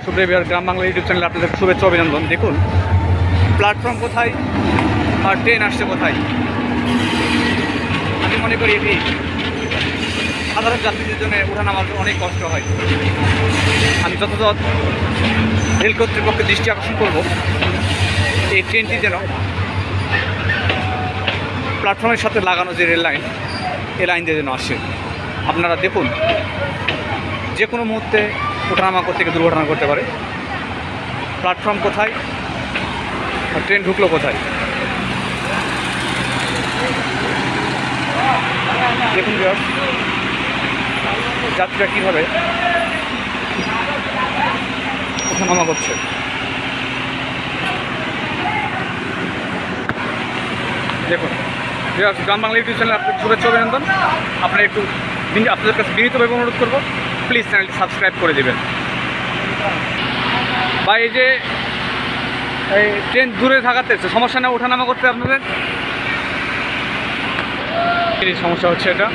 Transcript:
সুপ্রিয় গ্রাম বাংলা ইউটিউব চ্যানেলে আপনাদের শুভেচ্ছা অভিনন্দন। দেখুন প্ল্যাটফর্ম কোথায় আর ট্রেন আসছে কোথায়। আমি মনে করি এটি সাধারণ যাত্রীদের জন্য ওঠানামার অনেক কষ্ট হয়। আমি যথাযথ রেল কর্তৃপক্ষের দৃষ্টি আকর্ষণ করব এই ট্রেনটি যেন প্ল্যাটফর্মের সাথে লাগানো যে রেল লাইন, এই লাইন দিয়ে যেন আসে। আপনারা দেখুন যে কোনো মুহূর্তে ওঠানামা করতে গিয়ে দুর্ঘটনা করতে পারে। প্ল্যাটফর্ম কোথায় আর ট্রেন ঢুকলো কোথায়। দেখুন যাত্রীরা কীভাবে ওঠানামা করছে। দেখুন গ্রাম বাংলা ইউটিউব চ্যানেলে আপনাদের শুভেচ্ছা অভিনন্দন। আপনারা একটু আপনাদের কাছে বিনীতভাবে অনুরোধ করবো, প্লিজ চ্যানেলটি সাবস্ক্রাইব করে দেবেন। বা এই যে এই ট্রেন দূরে থাকাতে সমস্যা না ওঠানামা করতে আপনাদের, এই সমস্যা হচ্ছে এটা।